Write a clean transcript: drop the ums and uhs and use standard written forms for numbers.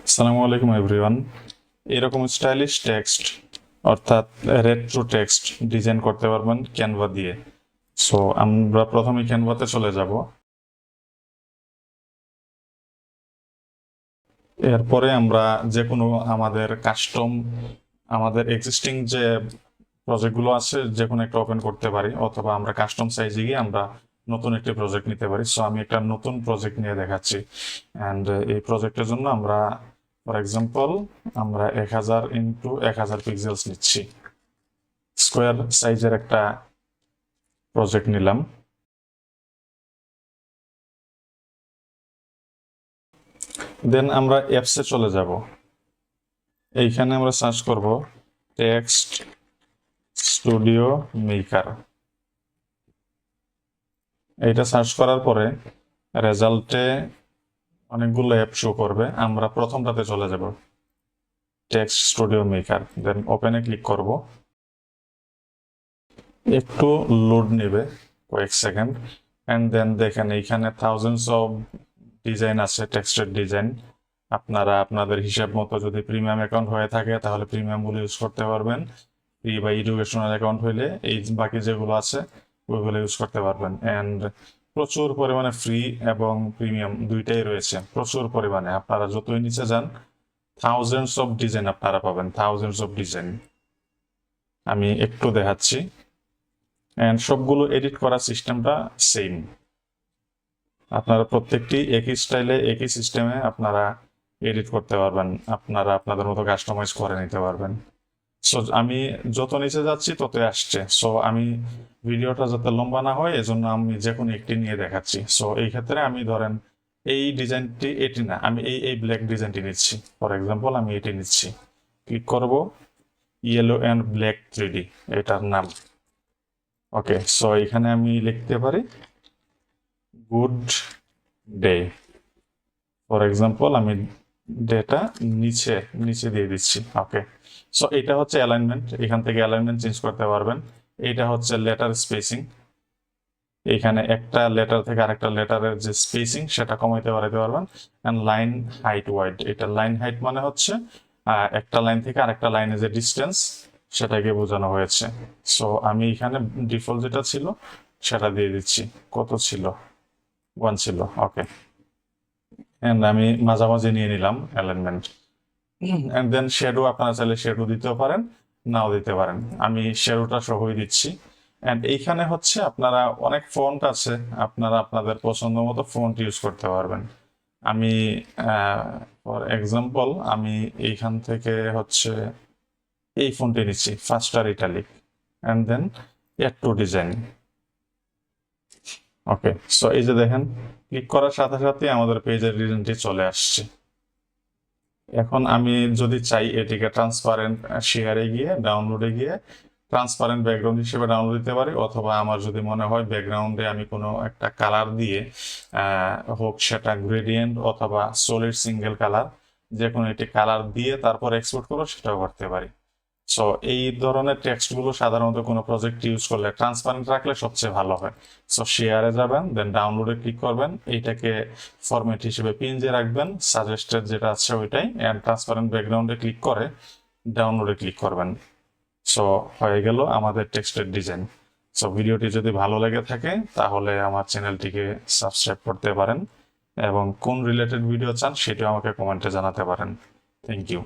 আসসালামু আলাইকুম এভরিওয়ান। এরকম স্টাইলিশ টেক্সট অর্থাৎ রেট্রো টেক্সট ডিজাইন করতে পারবেন ক্যানভা দিয়ে। সো আমরা প্রথমে ক্যানভাতে চলে যাব। এরপরে আমরা যে কোনো আমাদের এক্সিস্টিং যে প্রজেক্টগুলো আছে যে কোনো একটা ওপেন করতে পারি, অথবা আমরা কাস্টম সাইজে গিয়ে আমরা নতুন একটি প্রজেক্ট নিতে পারি। সো আমি একটা নতুন প্রজেক্ট নিয়ে দেখাচ্ছি। অ্যান্ড এই প্রজেক্টের জন্য আমরা ফর এক্সাম্পল আমরা 1000 × 1000 পিক্সেলস নিচ্ছি, স্কোয়ার সাইজের একটা প্রজেক্ট নিলাম। দেন আমরা অ্যাপসে চলে যাব। এইখানে আমরা সার্চ করব টেক্সট স্টুডিও মেকার। এইটা সার্চ করার পরে রেজাল্টে অনেকগুলো অ্যাপ শো করবে। আমরা প্রথমটাতে চলে যাব, টেক্সট স্টুডিও মেকার। দেন ওপেনে ক্লিক করব। একটু লোড নেবে কয়েক সেকেন্ড, অ্যান্ড দেন দেখেন এইখানে থাউজেন্ডস অফ ডিজাইন আছে, টেক্সটের ডিজাইন। আপনারা আপনাদের হিসাব মতো যদি প্রিমিয়াম অ্যাকাউন্ট হয়ে থাকে তাহলে প্রিমিয়ামগুলো ইউজ করতে পারবেন। ফ্রি বা এডুকেশনাল অ্যাকাউন্ট হইলে এই বাকি যেগুলো আছে ওইগুলো ইউজ করতে পারবেন। অ্যান্ড প্রচুর পরিমাণে ফ্রি এবং প্রিমিয়াম দুইটাই রয়েছে, প্রচুর পরিমাণে। আপনারা যতই নিচে যান থাউজেন্ডস অফ ডিজাইন আপনারা পাবেন, থাউজেন্ডস অফ ডিজাইন। আমি একটু দেখাচ্ছি। অ্যান্ড সবগুলো এডিট করার সিস্টেমটা সেম। আপনারা প্রত্যেকটি একই স্টাইলে একই সিস্টেমে আপনারা এডিট করতে পারবেন, আপনারা আপনাদের মতো কাস্টমাইজ করে নিতে পারবেন। সো আমি যত নিচে যাচ্ছি ততই আসছে। সো আমি ভিডিওটা যাতে লম্বা না হয় এজন্য আমি যে কোনো একটি নিয়ে দেখাচ্ছি। সো এই ক্ষেত্রে আমি ধরেন এই ডিজাইনটি এটি না, আমি এই ব্ল্যাক ডিজাইনটি নিচ্ছি। ফর এক্সাম্পল আমি এটি নিচ্ছি, ক্লিক করব, ইয়েলো অ্যান্ড ব্ল্যাক 3D এটার নাম। ওকে, সো এখানে আমি লিখতে পারি গুড ডে। ফর এক্সাম্পল আমি ডেটা নিচে নিচে দিয়ে দিচ্ছি। ওকে, সো এটা হচ্ছে অ্যালাইনমেন্ট। এখান থেকে অ্যালাইনমেন্ট চেঞ্জ করতে পারবেন। এটা হচ্ছে লেটার স্পেসিং। এখানে একটা লেটার থেকে আরেকটা লেটারের যে স্পেসিং সেটা কমাইতে বাড়াইতে পারবেন। অ্যান্ড লাইন হাইট ওয়াইড, এটা লাইন হাইট মানে হচ্ছে একটা লাইন থেকে আরেকটা লাইনের যে ডিস্টেন্স সেটাকে বোঝানো হয়েছে। সো আমি এখানে ডিফল্ট যেটা ছিল সেটা দিয়ে দিচ্ছি। কত ছিল? 1 ছিল। ওকে, অ্যান্ড আমি মাঝামাঝি নিয়ে নিলাম অ্যালাইনমেন্ট। অ্যান্ড দেন শ্যাডো, আপনারা চাইলে শ্যাডো দিতেও পারেন, নাও দিতে পারেন। আমি শ্যাডোটা সহই দিচ্ছি। অ্যান্ড এইখানে হচ্ছে আপনারা অনেক ফন্ট আছে, আপনারা আপনাদের পছন্দ মতো ফন্ট ইউজ করতে পারবেন। আমি ফর এক্সাম্পল আমি এইখান থেকে হচ্ছে এই ফন্টে নিচ্ছি, faster italic, and then add to design. Okay, so এই যে দেখেন ক্লিক করার সাথে সাথে আমাদের পেজের ডিজাইনটি চলে আসছে। এখন আমি যদি চাই এটিকে ট্রান্সপারেন্ট শেয়ারে গিয়ে ডাউনলোডে গিয়ে ট্রান্সপারেন্ট ব্যাকগ্রাউন্ড হিসেবে ডাউনলোড দিতে পারি, অথবা আমার যদি মনে হয় ব্যাকগ্রাউন্ডে আমি কোনো একটা কালার দিয়ে হোক সেটা গ্রেডিয়েন্ট অথবা সলিড সিঙ্গেল কালার, যে কোনো একটি কালার দিয়ে তারপর এক্সপোর্ট করবো সেটাও করতে পারি। সো এই ধরনের টেক্সটগুলো সাধারণত কোনো প্রজেক্ট ইউজ করলে ট্রান্সপারেন্ট রাখলে সবচেয়ে ভালো হয়। সো শেয়ারে যাবেন, দেন ডাউনলোডে ক্লিক করবেন, এইটাকে ফরম্যাট হিসেবে পিএনজি রাখবেন, সাজেস্টেড যেটা আছে ওইটাই, অ্যান্ড ট্রান্সপারেন্ট ব্যাকগ্রাউন্ডে ক্লিক করে ডাউনলোডে ক্লিক করবেন। সো হয়ে গেল আমাদের টেক্সটের ডিজাইন। সো ভিডিওটি যদি ভালো লেগে থাকে তাহলে আমার চ্যানেলটিকে সাবস্ক্রাইব করতে পারেন, এবং কোন রিলেটেড ভিডিও চান সেটিও আমাকে কমেন্টে জানাতে পারেন। Thank you.